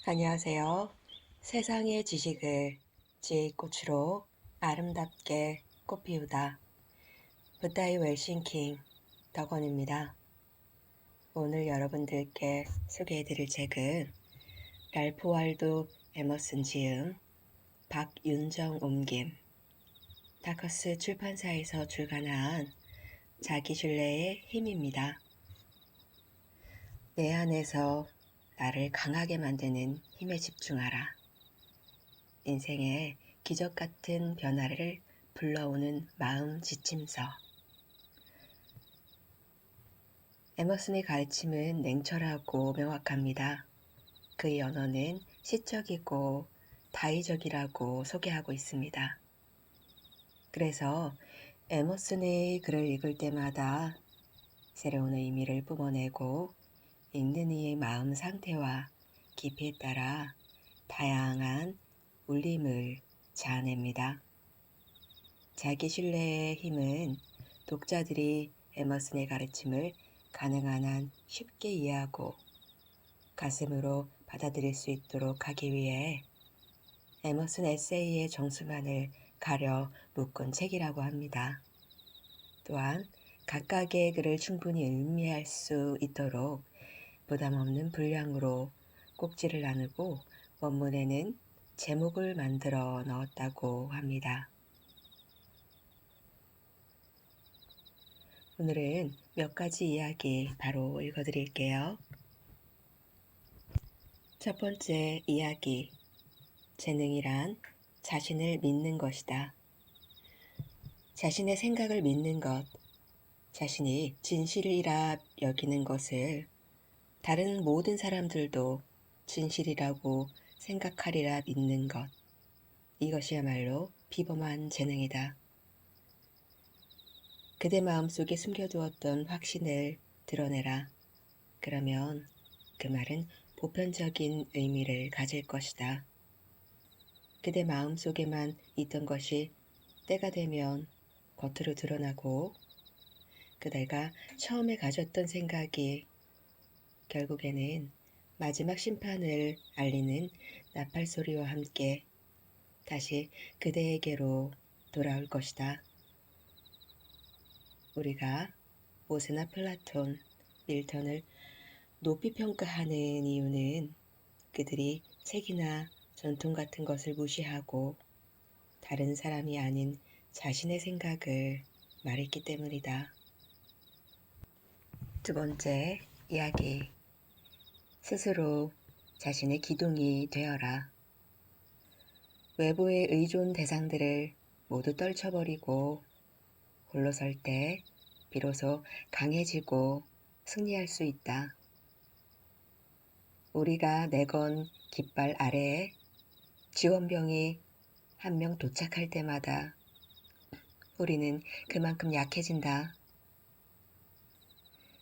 안녕하세요. 세상의 지식을 지혜꽃으로 아름답게 꽃피우다. 부다이 웰싱킹 덕원입니다. 오늘 여러분들께 소개해드릴 책은 랄프 월도 에머슨 지음, 박윤정 옮김, 다커스 출판사에서 출간한 자기신뢰의 힘입니다. 내 안에서 나를 강하게 만드는 힘에 집중하라. 인생의 기적 같은 변화를 불러오는 마음 지침서. 에머슨의 가르침은 냉철하고 명확합니다. 그의 언어는 시적이고 다의적이라고 소개하고 있습니다. 그래서 에머슨의 글을 읽을 때마다 새로운 의미를 뿜어내고 읽는 이의 마음 상태와 깊이에 따라 다양한 울림을 자아냅니다. 자기신뢰의 힘은 독자들이 에머슨의 가르침을 가능한 한 쉽게 이해하고 가슴으로 받아들일 수 있도록 하기 위해 에머슨 에세이의 정수만을 가려 묶은 책이라고 합니다. 또한 각각의 글을 충분히 음미할 수 있도록 부담 없는 분량으로 꼭지를 나누고 원문에는 제목을 만들어 넣었다고 합니다. 오늘은 몇 가지 이야기 바로 읽어드릴게요. 첫 번째 이야기, 재능이란 자신을 믿는 것이다. 자신의 생각을 믿는 것, 자신이 진실이라 여기는 것을 다른 모든 사람들도 진실이라고 생각하리라 믿는 것, 이것이야말로 비범한 재능이다. 그대 마음속에 숨겨두었던 확신을 드러내라. 그러면 그 말은 보편적인 의미를 가질 것이다. 그대 마음속에만 있던 것이 때가 되면 겉으로 드러나고 그대가 처음에 가졌던 생각이 결국에는 마지막 심판을 알리는 나팔 소리와 함께 다시 그대에게로 돌아올 것이다. 우리가 모세나 플라톤, 밀턴을 높이 평가하는 이유는 그들이 책이나 전통 같은 것을 무시하고 다른 사람이 아닌 자신의 생각을 말했기 때문이다. 두 번째 이야기, 스스로 자신의 기둥이 되어라. 외부의 의존 대상들을 모두 떨쳐버리고 홀로 설 때 비로소 강해지고 승리할 수 있다. 우리가 내건 깃발 아래에 지원병이 한 명 도착할 때마다 우리는 그만큼 약해진다.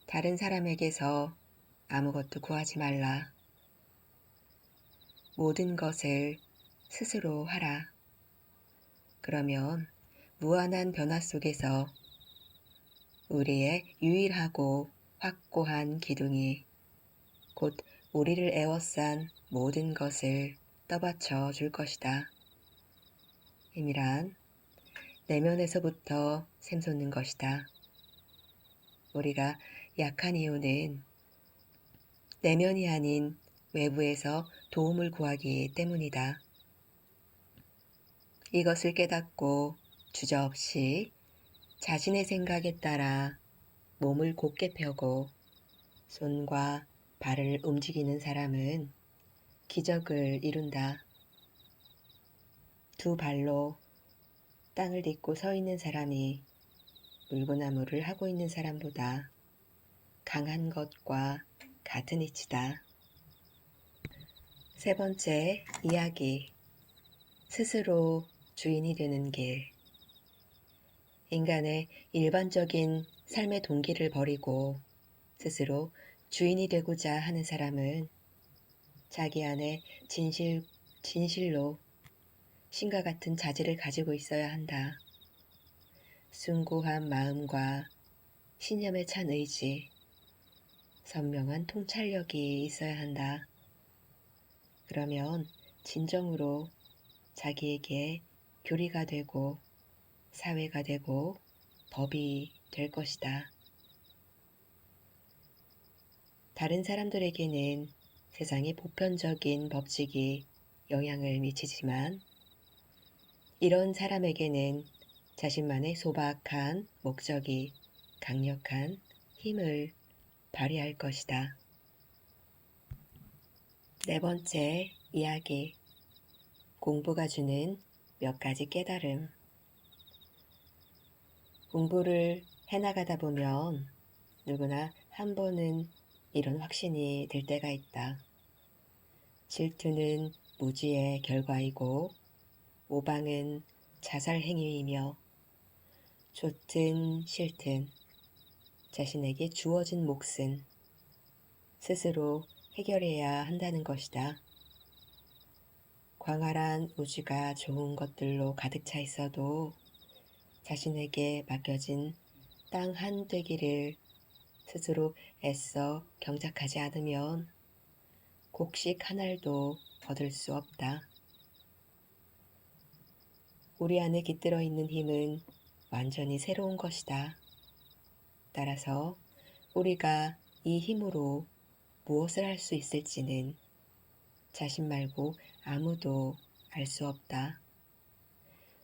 다른 사람에게서 아무것도 구하지 말라. 모든 것을 스스로 하라. 그러면 무한한 변화 속에서 우리의 유일하고 확고한 기둥이 곧 우리를 에워싼 모든 것을 떠받쳐 줄 것이다. 힘이란 내면에서부터 샘솟는 것이다. 우리가 약한 이유는 내면이 아닌 외부에서 도움을 구하기 때문이다. 이것을 깨닫고 주저없이 자신의 생각에 따라 몸을 곧게 펴고 손과 발을 움직이는 사람은 기적을 이룬다. 두 발로 땅을 딛고 서 있는 사람이 물구나무를 하고 있는 사람보다 강한 것과 같은 이치다. 세 번째 이야기, 스스로 주인이 되는 길. 인간의 일반적인 삶의 동기를 버리고 스스로 주인이 되고자 하는 사람은 자기 안에 진실로 신과 같은 자질을 가지고 있어야 한다. 숭고한 마음과 신념에 찬 의지, 선명한 통찰력이 있어야 한다. 그러면 진정으로 자기에게 교리가 되고 사회가 되고 법이 될 것이다. 다른 사람들에게는 세상의 보편적인 법칙이 영향을 미치지만 이런 사람에게는 자신만의 소박한 목적이 강력한 힘을 발휘할 것이다. 네 번째 이야기. 공부가 주는 몇 가지 깨달음. 공부를 해나가다 보면 누구나 한 번은 이런 확신이 들 때가 있다. 질투는 무지의 결과이고 모방은 자살 행위이며 좋든 싫든 자신에게 주어진 몫은 스스로 해결해야 한다는 것이다. 광활한 우주가 좋은 것들로 가득 차 있어도 자신에게 맡겨진 땅 한 떼기를 스스로 애써 경작하지 않으면 곡식 한 알도 얻을 수 없다. 우리 안에 깃들어 있는 힘은 완전히 새로운 것이다. 따라서 우리가 이 힘으로 무엇을 할 수 있을지는 자신 말고 아무도 알 수 없다.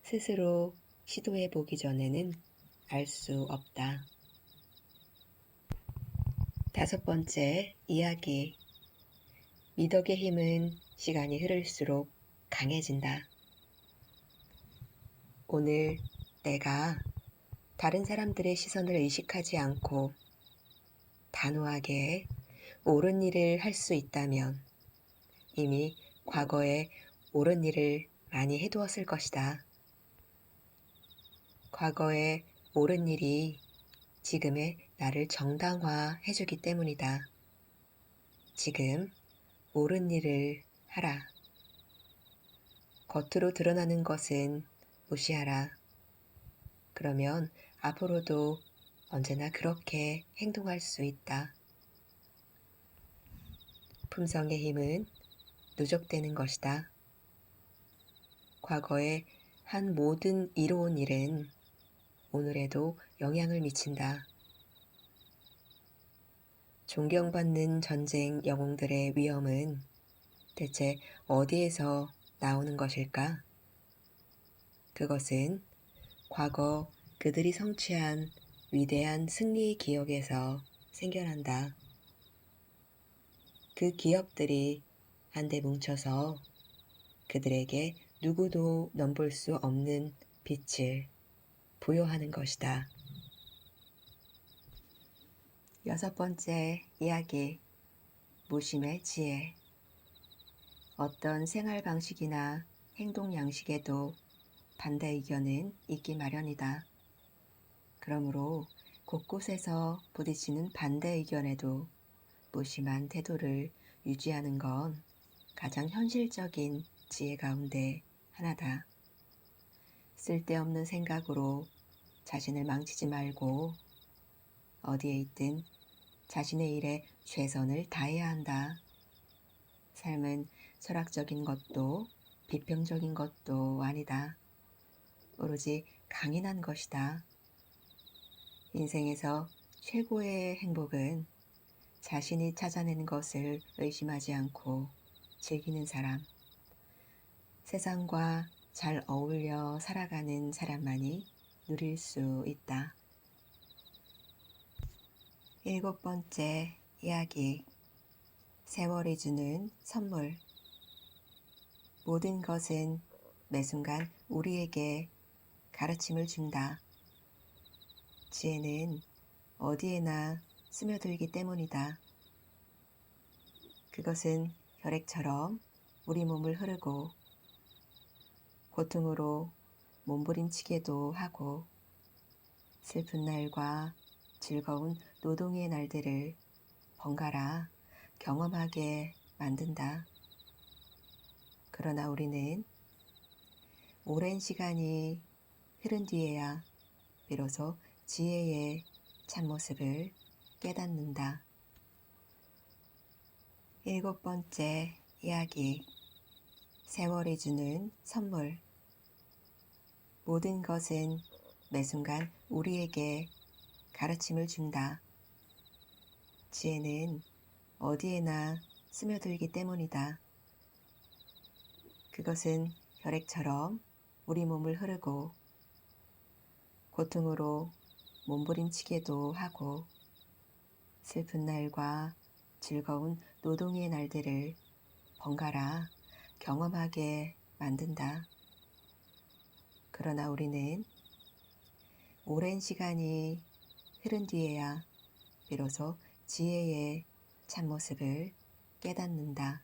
스스로 시도해 보기 전에는 알 수 없다. 다섯 번째 이야기. 미덕의 힘은 시간이 흐를수록 강해진다. 오늘 내가 다른 사람들의 시선을 의식하지 않고 단호하게 옳은 일을 할 수 있다면 이미 과거에 옳은 일을 많이 해두었을 것이다. 과거에 옳은 일이 지금의 나를 정당화해주기 때문이다. 지금 옳은 일을 하라. 겉으로 드러나는 것은 무시하라. 그러면 앞으로도 언제나 그렇게 행동할 수 있다. 품성의 힘은 누적되는 것이다. 과거에 한 모든 이로운 일은 오늘에도 영향을 미친다. 존경받는 전쟁 영웅들의 위엄은 대체 어디에서 나오는 것일까? 그것은 과거 그들이 성취한 위대한 승리의 기억에서 생겨난다. 그 기억들이 한데 뭉쳐서 그들에게 누구도 넘볼 수 없는 빛을 부여하는 것이다. 여섯 번째 이야기. 무심의 지혜. 어떤 생활 방식이나 행동 양식에도 반대 의견은 있기 마련이다. 그러므로 곳곳에서 부딪히는 반대 의견에도 무심한 태도를 유지하는 건 가장 현실적인 지혜 가운데 하나다. 쓸데없는 생각으로 자신을 망치지 말고 어디에 있든 자신의 일에 최선을 다해야 한다. 삶은 철학적인 것도 비평적인 것도 아니다. 오로지 강인한 것이다. 인생에서 최고의 행복은 자신이 찾아낸 것을 의심하지 않고 즐기는 사람, 세상과 잘 어울려 살아가는 사람만이 누릴 수 있다. 일곱 번째 이야기. 세월이 주는 선물. 모든 것은 매 순간 우리에게 가르침을 준다. 지혜는 어디에나 스며들기 때문이다. 그것은 혈액처럼 우리 몸을 흐르고 고통으로 몸부림치게도 하고 슬픈 날과 즐거운 노동의 날들을 번갈아 경험하게 만든다. 그러나 우리는 오랜 시간이 흐른 뒤에야 비로소 지혜의 참모습을 깨닫는다. 일곱 번째 이야기. 세월이 주는 선물. 모든 것은 매 순간 우리에게 가르침을 준다. 지혜는 어디에나 스며들기 때문이다. 그것은 혈액처럼 우리 몸을 흐르고 고통으로 몸부림치기도 하고 슬픈 날과 즐거운 노동의 날들을 번갈아 경험하게 만든다. 그러나 우리는 오랜 시간이 흐른 뒤에야 비로소 지혜의 참모습을 깨닫는다.